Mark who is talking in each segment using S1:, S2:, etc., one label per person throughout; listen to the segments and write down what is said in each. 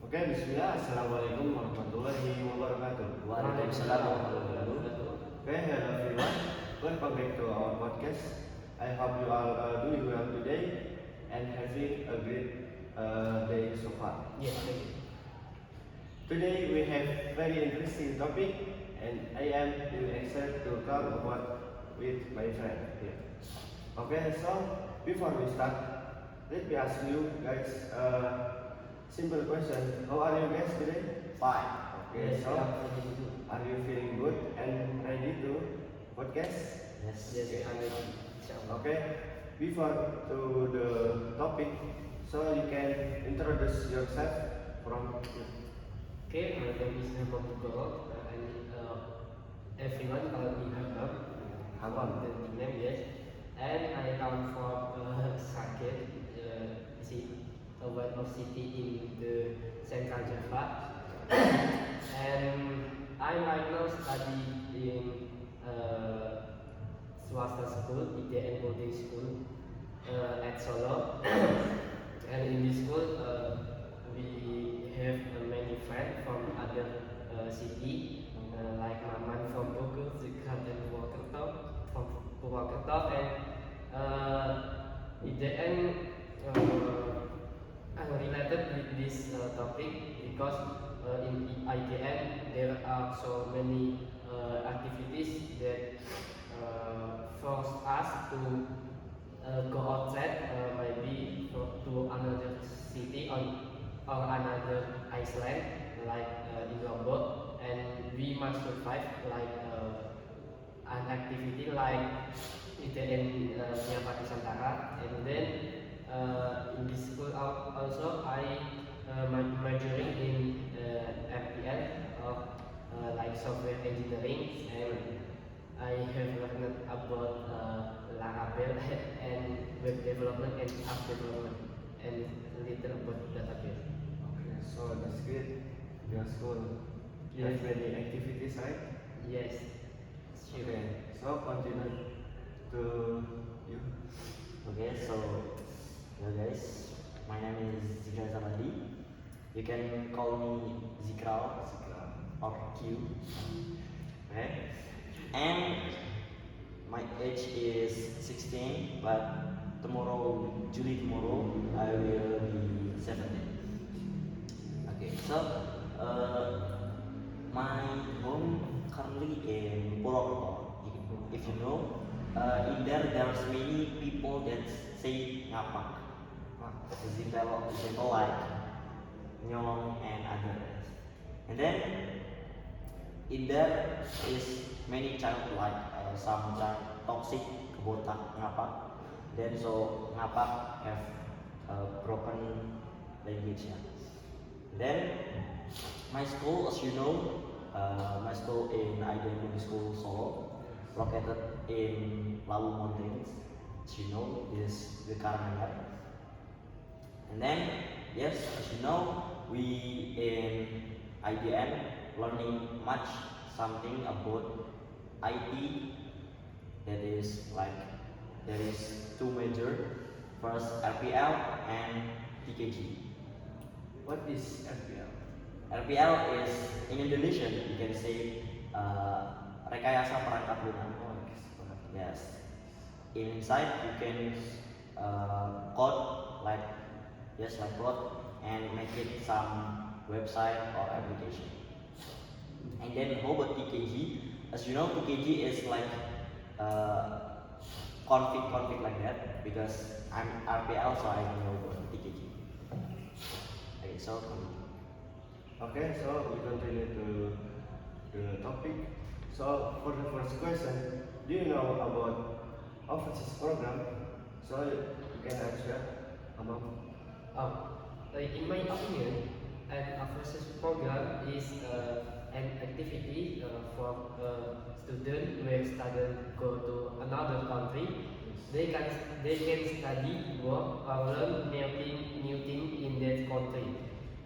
S1: Oke, bismillah. Assalamualaikum warahmatullahi wabarakatuh.
S2: Waalaikumsalam warahmatullahi wabarakatuh.
S1: Oke, hello everyone. Welcome back to our podcast. I hope you all are doing well today and having a great day so far.
S2: Yes, thank you.
S1: Today we have very interesting topic, and I am really excited to talk about with my friend here. Okay, so before we start, let me ask you guys a simple question. How are you guys today? Fine. Okay,
S2: Yes,
S1: so
S2: I'm ready to do.
S1: are you feeling good and ready to podcast?
S2: Yes, I'm ready. Inshallah.
S1: Okay, before to the topic, so you can introduce yourself from.
S2: Okay, my name is Hamam Nugroho. And everyone call me Hamam. Hamam, the nickname, yes. And I come from Sakir, one of city in the Central Java. And I right now study in swasta school, ITN boarding school at Solo. And in this school, we have many friends from other city, like Maman from Bogor, Zikran and Purwokerto, from Purwokerto, and in the end, I'm related with this topic because in ITN there are so many activities that force us to go outside, maybe to another city or another Iceland, like in Lombok, and we must survive like an activity like ITN Nyapa Nusantara, and then in this school also I majoring in FPL of like software engineering, and I have learned about Laravel and web development and app development and a little about database.
S1: Okay, so that's great. Your school
S2: Yes.
S1: have many activities, right?
S2: Yes, sure.
S1: Okay, so continue to you.
S3: Okay, so hello guys, my name is Zikra Zamandi. You can call me Zikra or Q. Okay, and my age is 16, but tomorrow, I will be 17. Okay, so my home currently in Purwokerto. If you know, in there's many people that say ngapak. Example like Nyong and others. And then in there is many child like some child toxic kebotak ngapak. Then so ngapak have broken language. Yeah. Then my school, as you know, my school in IDN School Solo, located in Lawu Mountains. As you know, this is the Karanganyar. And then, yes, as you know, we in IDN learning much something about IT. That is like there is two major. First RPL and TKG.
S1: What is FPL?
S3: RPL is in Indonesian you can say rekayasa perangkat lunak. Yes. Inside you can code like code and make it some website or application. And then how about TKG? As you know, TKG is like config like that because I'm RPL, so I know about TKG. Okay, so
S1: Okay, so we continue to the topic. So for the first question, do you know about overseas program? So you can answer, Amam.
S2: In my opinion, an overseas program is an activity for students who study go to another country. They can study, work, or learn new thing in that country.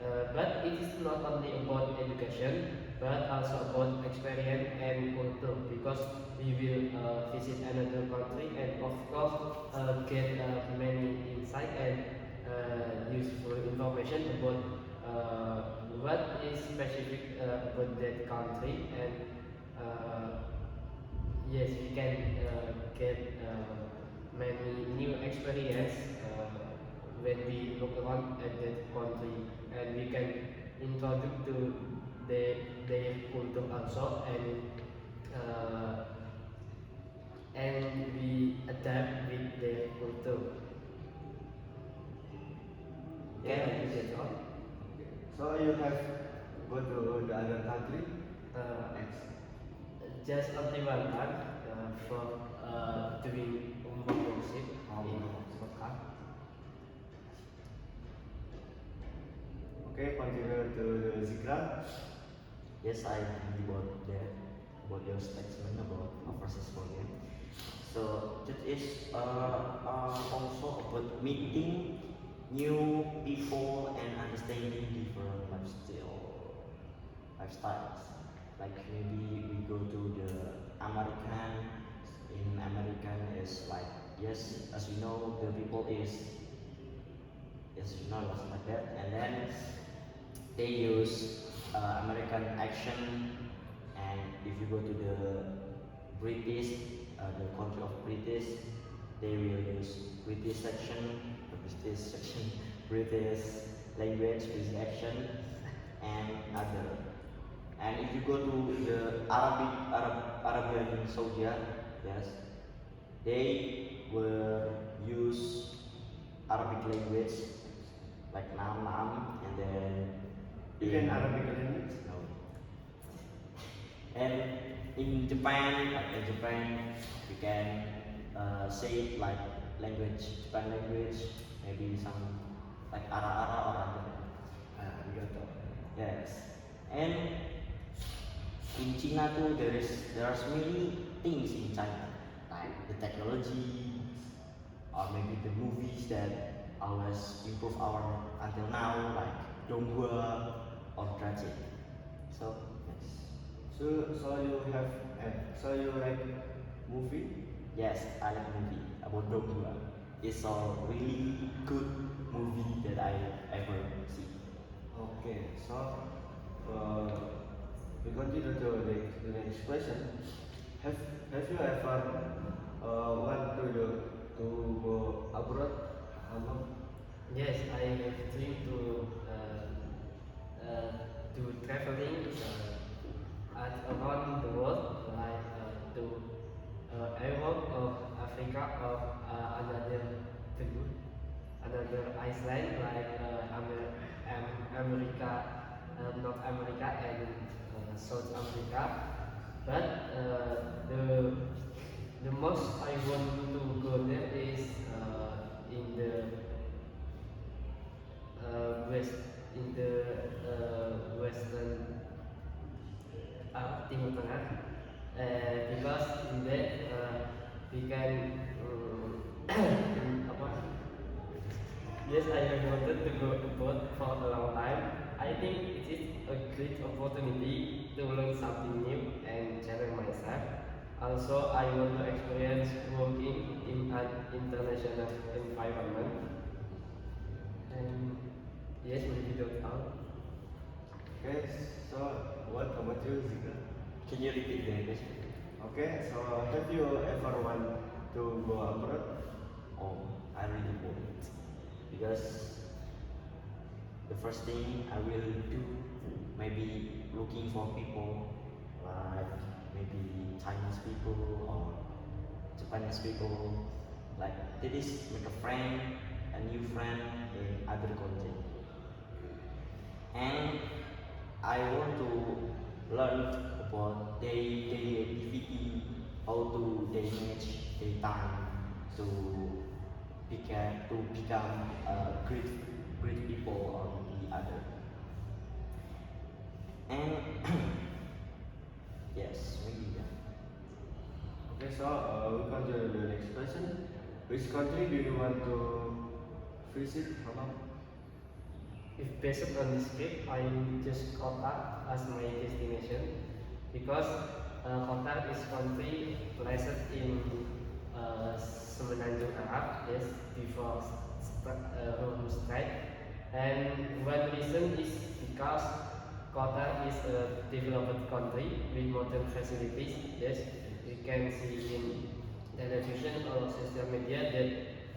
S2: But it is not only about education, but also about experience and culture, because we will visit another country and of course get many insight and useful information about specific about that country, and yes, we can get many new experience when we look around at that country, and we can introduce to their culture also, uh, and we adapt with their culture. Yeah, I think that's all.
S1: So you have go to the other country?
S2: Uh,
S1: Next.
S2: just only one time for doing worship in Mecca.
S1: Okay, continue to the Zikra.
S3: Yes, I agree about that, about your statement about overseas program. So that is also about meeting new people and understanding different lifestyles. Like maybe we go to the American. In American is like, yes, as you know, the people is you know like that, and then they use American accent, and if you go to the British, the country of British, they will use British section, British section, British language, British accent, and other. And if you go to the Arabian Saudi, yes, they will use Arabic language like Nam, and then
S1: You can Arabic language?
S3: no. And in Japan, like in Japan, we can say it like language, Japan language, maybe some like Ara or other.
S1: Arigato.
S3: Yes. And in China too, there are so many things in China, like the technology, or maybe the movies that always improve our until now, like Donghua or Dragon. So yes.
S1: So you have, so you like movie?
S3: Yes, I like movie about Donghua. It's a really good movie that I ever see.
S1: Okay, so uh, we continue to the next question. Have you ever want to go abroad? Among?
S2: Yes, I have dream to traveling around the world, like to Europe or Africa or another Iceland, like America, North America and South America. But the most I want to go there is in the west in the western Timur Tengah, because in that we can apa? Yes, I have wanted to go abroad for a long time. I think it is a great opportunity to learn something new and challenge myself. Also, I want to experience working in an international environment. And yes, maybe that's all.
S1: Okay, so what about you, Zika?
S3: Can you repeat the question?
S1: Okay, so have you ever want to go abroad?
S3: Oh, I really won't. Because the first thing I will do, maybe looking for people like maybe Chinese people or Japanese people, like that is make a friend, a new friend in other country. And I want to learn about daily activity, how to they manage their time to become great people on the other. And yes, maybe yeah.
S1: Okay, so we continue to the next question. Which country do you want to visit? Abang?
S2: If based on this trip, I choose Qatar as my destination because Qatar is country placed in Semenanjung Arab, yes, before Hormuz Strait. And one reason is because Qatar is a developed country with modern facilities. Yes, we can see in television or social media that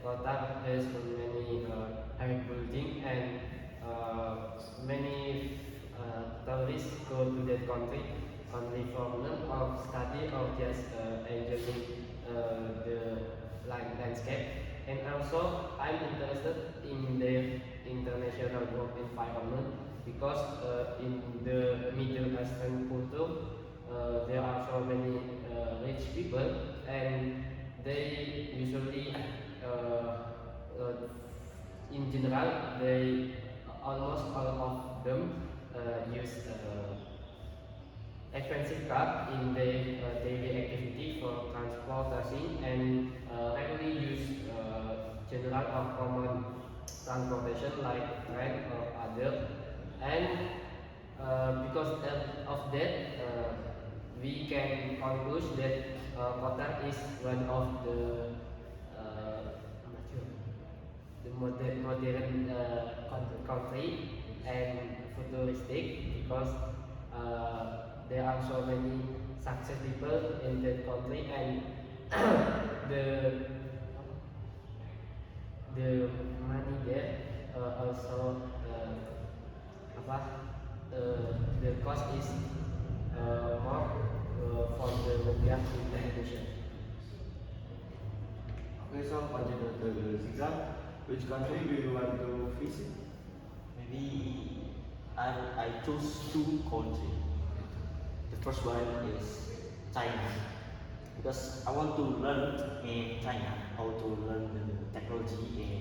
S2: Qatar has many high building and many tourists go to that country only for learn or study or just enjoying the landscape. And also, I'm interested in the international work environment because in the Middle Eastern culture there are so many rich people and they usually in general they almost all of them use expensive car in their daily activity for transportation and rarely use general or common transportation like train or other. And because of that, we can conclude that Qatar is one of uh, modern country and futuristic because there are so many success people in that country and the the money there also apa the cost is more for the rupiah in Indonesia.
S1: Okay, so continue to the exam. Which country do you want to visit?
S3: Maybe I choose two countries. The first one is China because I want to learn in China how to learn the technology in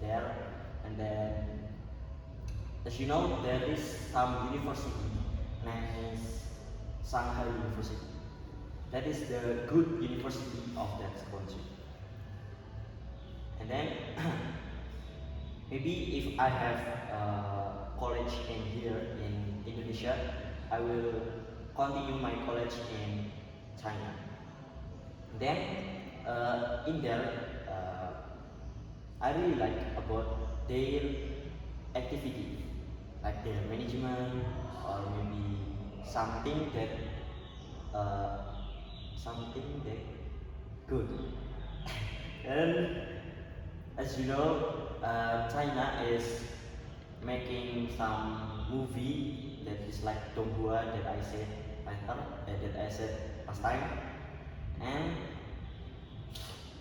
S3: there, and then as you know there is some university named Shanghai University. That is the good university of that country. And then maybe if I have college in here in Indonesia, I will continue my college in China. Then in there, I really like about their activity, like their management or maybe something that something that good. And as you know, China is making some movie that is like Donghua that I said later, that I said last time, and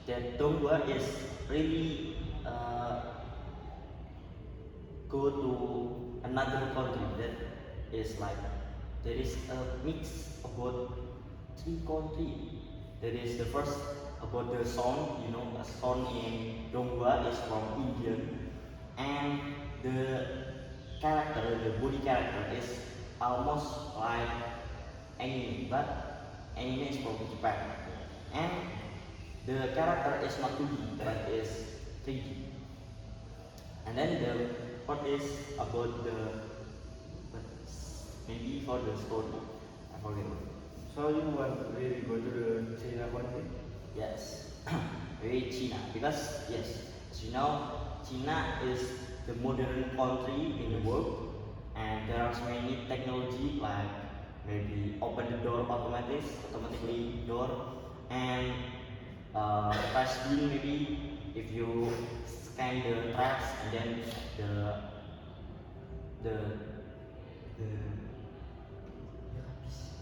S3: that Donghua is really go to another country that is like there is a mix about three countries. There is the first about the song, you know, a song in Donghua is from Indian, and the character, the body character is almost like anime, but anime is from Japan, and the character is not 2D, but is 3D. And then the part is about the maybe for the story, I forget.
S1: So you want to really go to the China country?
S3: Yes, maybe China because yes, as you know, China is the modern country in the world, and there are many technology like maybe open the door automatically door, and trash bin maybe if you scan the trash and then the the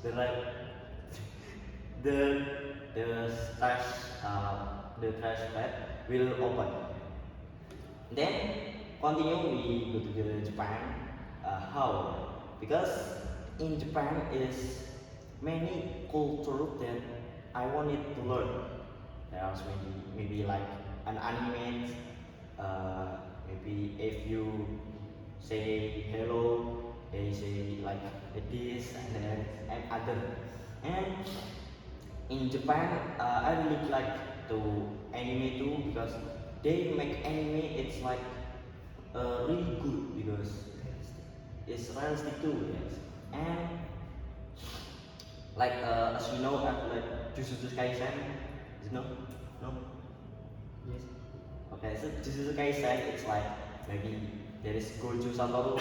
S3: the like the the trash the trash bag will open. Then continue we go to the Japan. How? Because in Japan is many culture that I wanted to learn. There are maybe like an anime. Maybe if you say hello, they say like this and then and other. And in Japan, I really like to anime too because they make anime. It's like really good because it's realistic too, yes. And like as you know, like Jujutsu Kaisen, you know, no?
S2: Yes.
S3: Okay, so Jujutsu Kaisen, it's like maybe there is Gojo Satoru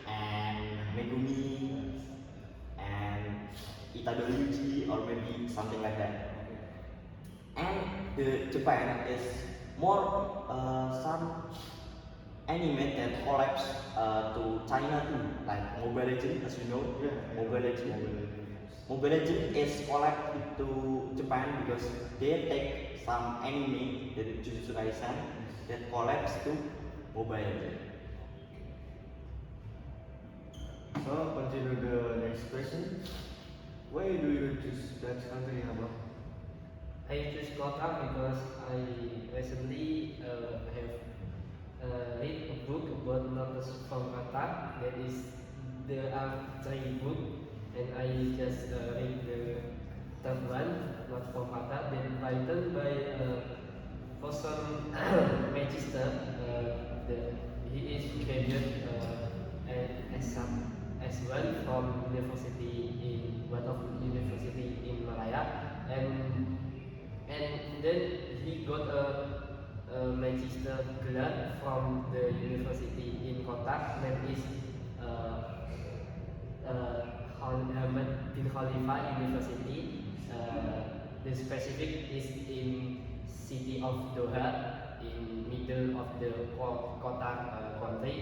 S3: and Megumi Itadoryuji or maybe something like that. And the Japan is more some anime that collapse to China too, like Mobile Legends, as you know.
S1: Yeah,
S3: Mobile Legends.
S1: Mobile Legends.
S3: Mobile Legends is collabed to Japan because they take some anime dari Jujutsu Kaisen that collapse to Mobile Legends.
S1: So continue the next question. Why do you choose that country, Abang?
S2: I choose Qatar because I recently have read a book about notes from Qatar. That is, there are three books, and I just read the third one, not from Qatar, then written by person Manchester. He is graduate as well from university in one of the university in Malaya, and then he got a Manchester grad from the university in Qatar, name is Hamad bin Khalifa University. The specific is in city of Doha, in middle of the Qatar country.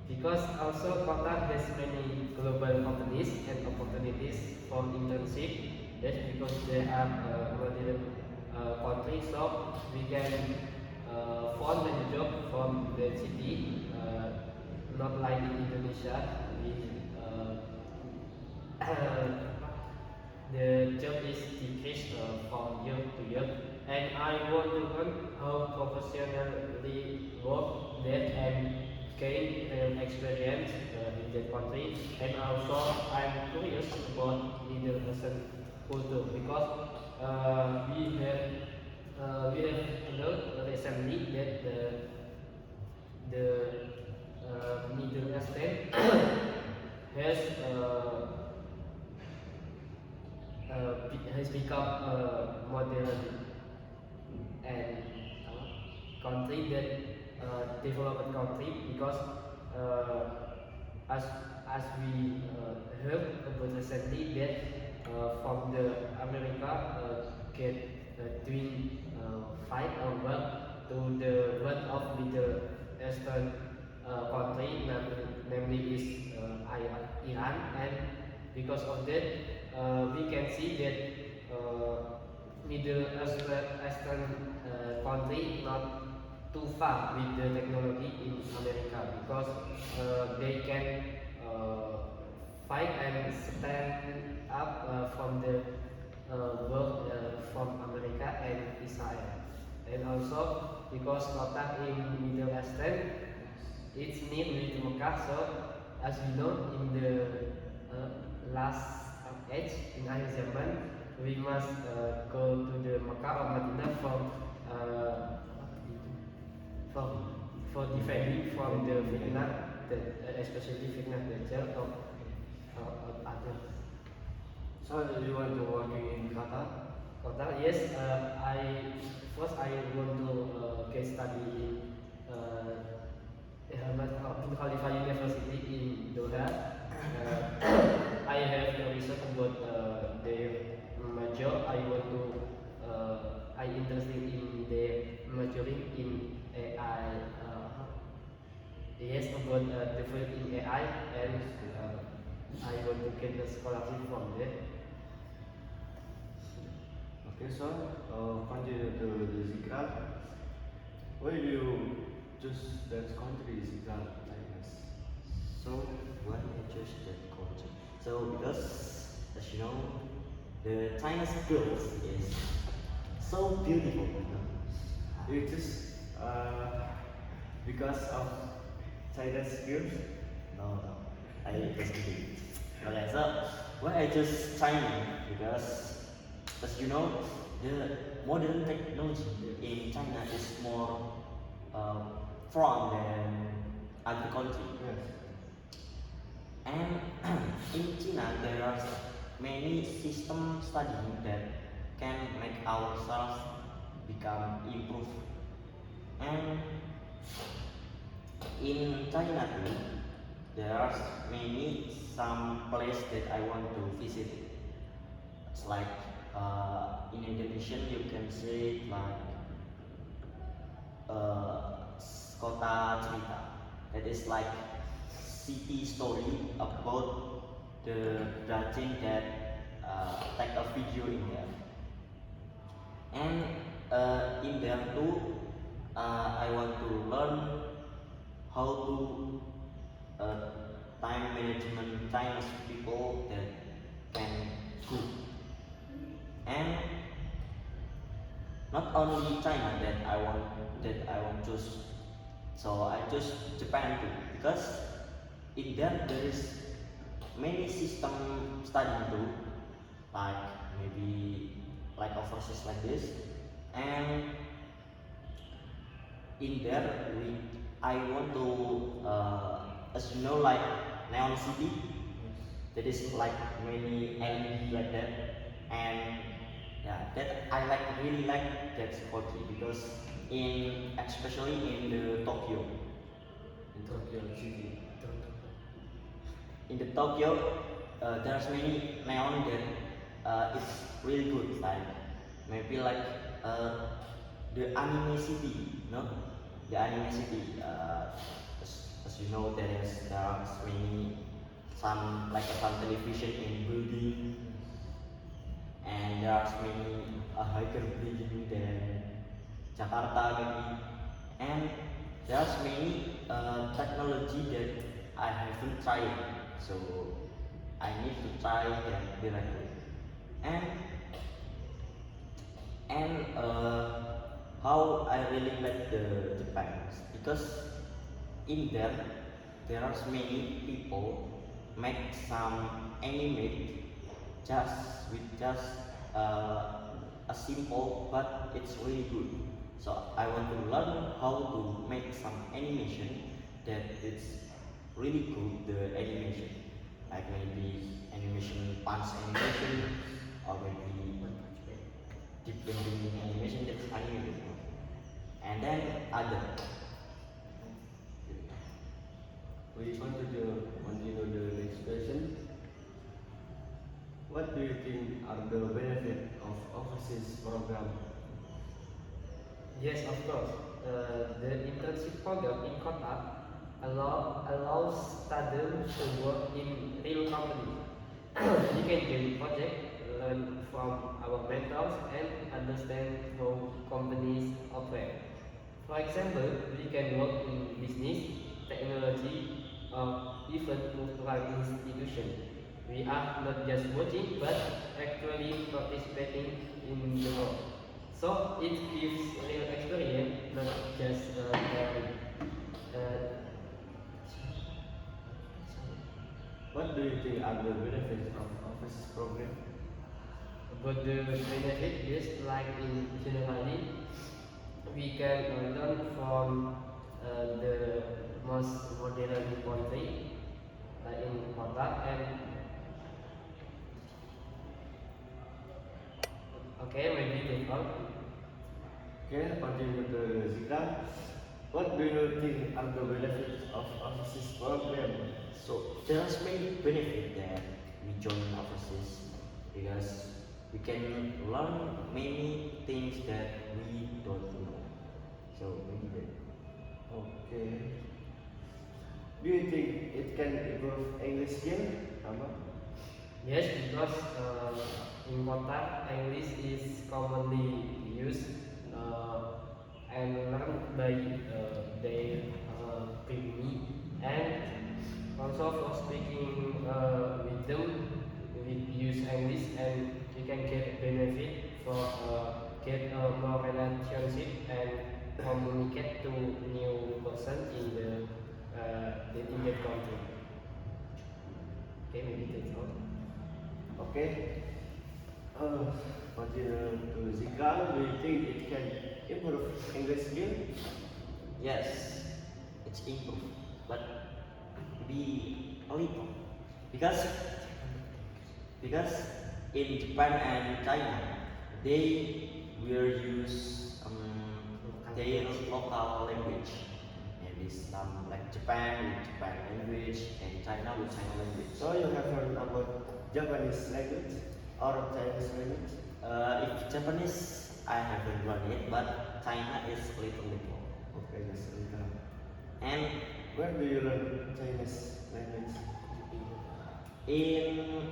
S2: Because also Qatar has many global companies and opportunities for internship. That's because they are modern country, so we can find a job from the city, not like in Indonesia. The job is decreased from year to year, and I want to learn how professionally work there and gain experience in that country. And also I'm curious about Middle Eastern culture because we have learned recently that the Middle Eastern has has become a modern and country that developed country because as as we heard about recently that from the America get twin fight over to the one of Middle Eastern country, namely is Iran, and because of that we can see that Middle Eastern country not too far with the technology in America because they can fight and stand up from the world from America and Israel, and also because Qatar in Middle Eastern it's near with Mecca, so as you know in the last age in akhir zaman we must go to the Mecca or Madinah for for defending from the fitnah, especially fitnah Dajjal of others.
S1: So you want to working in Qatar?
S2: Qatar, yes. I want to get study in Hamad bin Khalifa University in Doha. I have the research about their major. I interested in their majoring in AI. Yes, about developing AI, and I want to get a scholarship from there.
S1: Okay, so continue to the Zikra. Why do you choose that country, Zikra, like this?
S3: So why I choose that culture? So because as you know, the Chinese girls is so beautiful. You know?
S1: You choose because of China's skills?
S3: No, I just kidding. Okay, so why I choose China? Because as you know, the modern technology in China is more front than other country.
S1: Yes.
S3: And in China, there are many system studying that can make ourselves become improve. And in China too, there are many some place that I want to visit. It's like in Indonesian you can say it like kota cerita. That is like city story about the Dajin that take a video in there. And in there too, I want to learn how to uh, time management Chinese people that can cook. And not only China that I want choose. So I choose Japan too because in there is many system studying too, like maybe like overseas like this, and in there I want to as you know like Neon City, that is like many LED like that, and yeah, that I really like that sport because in especially in the Tokyo,
S1: In Tokyo City.
S3: in the Tokyo, there's many neon that it's really good. Like maybe like the anime city, no? The anime city. As you know, there are many some like some television in building, and there are many higher building than Jakarta maybe, and there's many technology that I haven't tried, so I need to try them directly. And how I really like the Japan because in there are many people make some anime just a simple but it's really good. So I want to learn how to make some animation that it's really good the animation, like maybe animation punch animation or maybe deep blending animation that's animated, and then other.
S1: We continue the next question. What do you think are the benefits of overseas program?
S2: Yes, of course. The internship program in Qatar allows students to work in real companies. We can join project, learn from our mentors, and understand how companies operate. For example, we can work in business, technology, or even cultural institution. We are not just watching, but actually participating in the work. So it gives real experience, not just theory. Uh,
S1: What do you think are the benefits of overseas program?
S2: but the benefit is like in generally, we can learn from the most modern country in Qatar and okay maybe they all.
S1: Okay, continue to Zika. What do you think are the benefits of overseas program?
S3: So there's many benefit that we join overseas because we can learn many things that we don't know. So maybe that.
S1: Okay. Do you think it can improve English skill? Apa?
S2: Yes, because in Qatar English is commonly used and learned by their pribumi and also for speaking with them we use English and we can get benefit for get more relationship and communicate to new person in the country. Okay, maybe that's all.
S1: Okay. Continue to Zika. Do you think it can improve English skill?
S3: Yes, it's improved, but be a little because in Japan and China they will use their local language. Maybe some like Japan with Japan language and China with China language.
S1: So you have learned about Japanese language? or Chinese language?
S3: If Japanese, I haven't learned it, but China is little.
S1: Okay, that's little.
S3: And
S1: Where do you learn Chinese language?
S3: in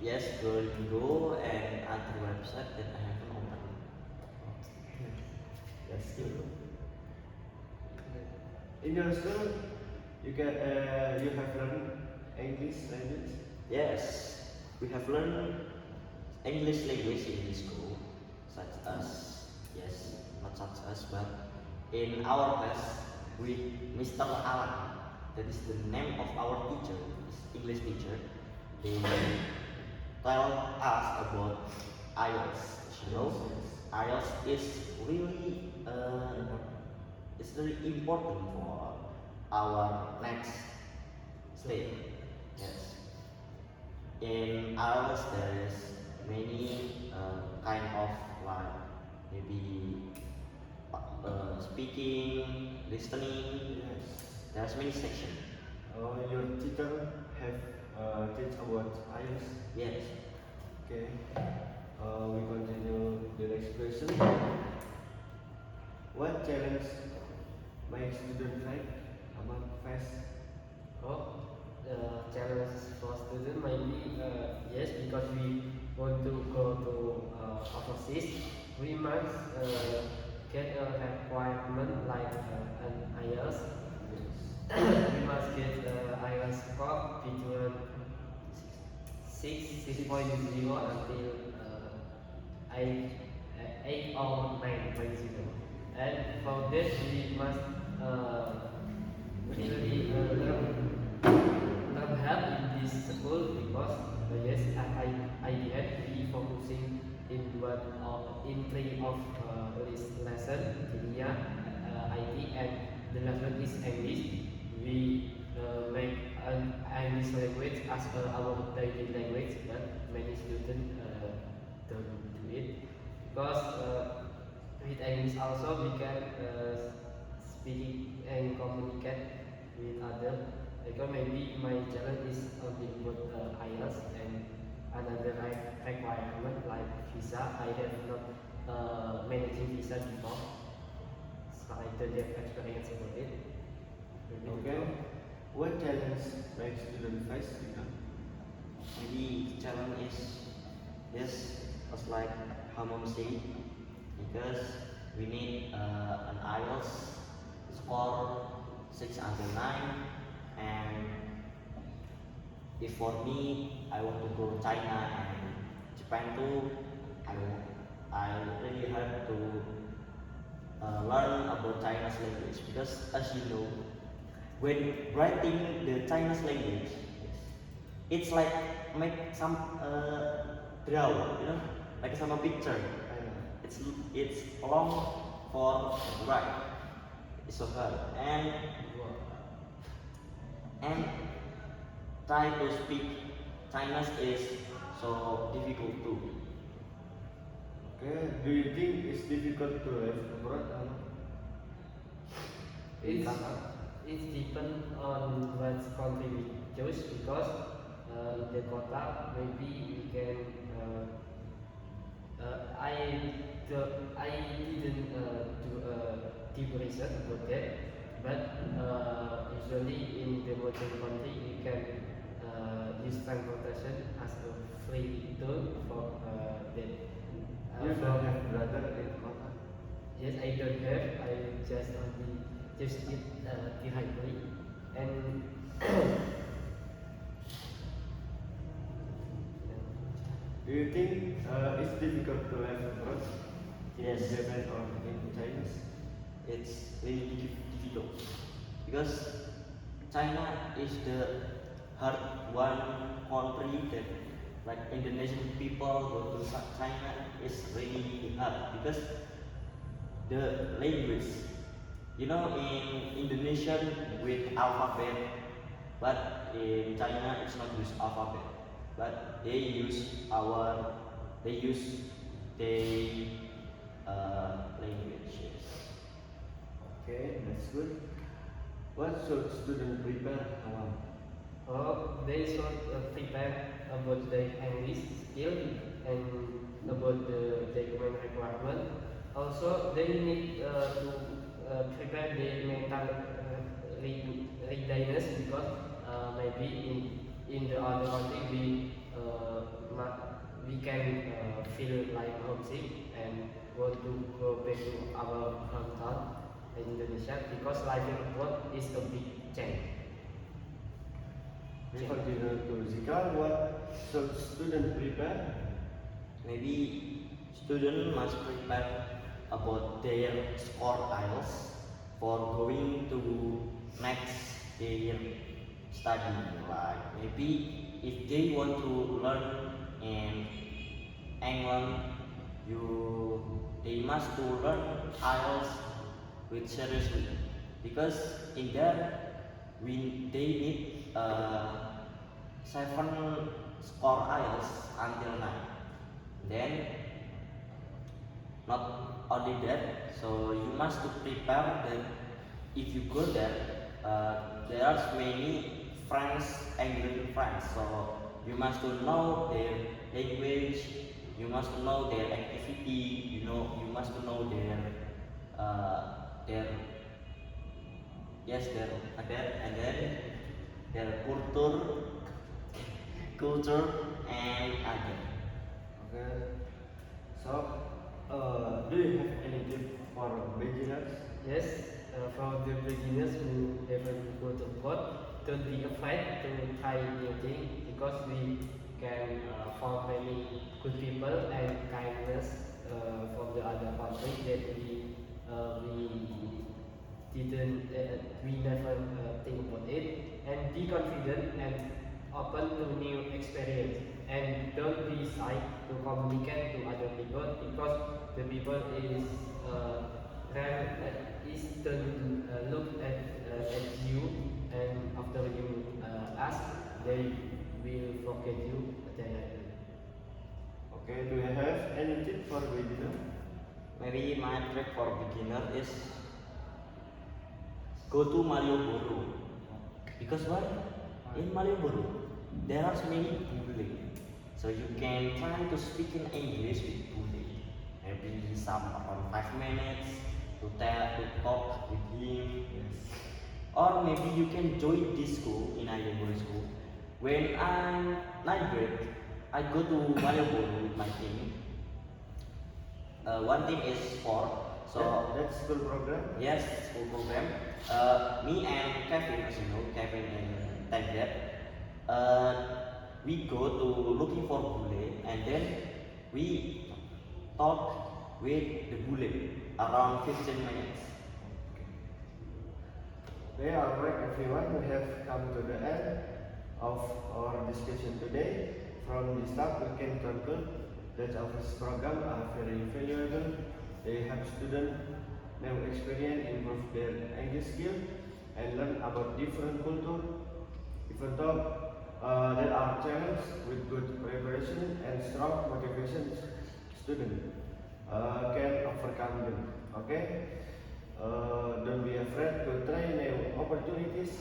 S3: yes, Duolingo and other website that I haven't opened.
S1: That's good. In your school, you have learned English language.
S3: Yes, we have learned English language in this school, such as yes, not such as, but in our class with Mr. Alan. That is the name of our teacher, English teacher. They tell us about IELTS. You know, IELTS is really it's really important for our next stage. Yes. In IELTS there is many kind of like maybe speaking, listening.
S1: Yes.
S3: There's many sections.
S1: Your teacher have teach about IELTS.
S3: Yes.
S1: Okay. We continue the next question. What challenge makes student like among face?
S2: Oh, the challenge for student maybe yes, because we want to go to overseas, we must get a requirement like an IELTS. We must get IELTS score between 6.0 until 8 or 9.0. And for that we must really learn hard in this school because yes, I did we focusing in in three of this lesson, Kimia, IT, and the last one is English. We make an English language as our daily language, but many students don't do it because with English also we can speak and communicate with other. Because maybe my challenge is only with IELTS and another requirement like visa. I have not managing visa before, so I don't have experience about it. Maybe
S1: Okay. What challenge makes student face?
S3: Maybe the challenge is yes, as like how mom say, because we need an IELTS score 6 until 9, and if for me I want to go China and Japan too, I really have to learn about Chinese language, because as you know, when writing the Chinese language, it's like make some draw, you know, like some picture. It's long for write. It's so hard, and try to speak Chinese is so difficult too.
S1: Okay. Do you think it's difficult to live abroad?
S2: It's it depends on what country we choose because in the kota maybe we can I didn't do a deep research about that, but usually in the modern country we can use transportation as a free tool for that.
S1: You don't have brother in kota?
S2: Yes, I don't have. I just only just it directly and
S1: Do you think it's difficult to live abroad?
S3: Yes.
S1: In Japan or in China?
S3: It's really difficult because China is the hard one country that like Indonesian people go to China is really hard because the language, you know, in Indonesian with alphabet, but in China it's not use alphabet, but they use the language. Yes.
S1: Okay, that's good. What should student prepare?
S2: They should prepare about their English skill and about the document requirement. Also, they need to prepare their mental readiness because maybe in the other country we can feel like homesick and want to go back to our hometown in Indonesia because living abroad is a big change.
S1: We continue to Zika. What should student prepare?
S3: Maybe student must prepare about their score IELTS for going to next their study. Like maybe if they want to learn in England, they must to learn IELTS with seriously because in there they need 7 score IELTS until 9. Then not only that, so you must to prepare that if you go there, there are many friends, Anglican friends. So you must to know their language, you must to know their activity, you must to know their yes their and then their culture and other.
S1: Okay. So, do you have any tip for beginners?
S2: Yes, for the beginners who haven't go to abroad, don't be afraid to try new things because we can find many good people and kindness from the other country that we never think about it, and be confident and open to new experience, and don't be shy to communicate to other people because the people is don't look at you, and after you ask they will forget you directly.
S1: Okay. Do you have any tip for beginner?
S3: Maybe my trick for beginner is go to Malioboro. Because why? In Malioboro there are many bule. So you can try to speak in English with bule. Maybe some around 5 minutes to talk with him. Or maybe you can join this school in Malioboro school. When I'm 9th grade, I go to Malioboro with my team. One thing is sport. So
S1: That's school program.
S3: yes, school program. Me and Kevin, as you know, Kevin and Tengret, we go to looking for bule, and then we talk with the bule around 15 minutes.
S1: Okay, alright everyone, we have come to the end of our discussion today. From this talk, we can conclude that office program are very valuable. They help students new experience, improve their English skill, and learn about different culture. Even though there are challenges with good preparation and strong motivation, students can overcome them. Okay. Don't be afraid to try new opportunities.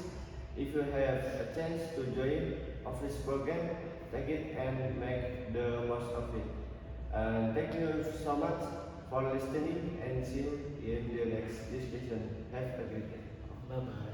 S1: If you have a chance to join office program, take it and make the most of it. Thank you so much for listening, and see you in the next discussion. Have a great day.
S2: Bye bye.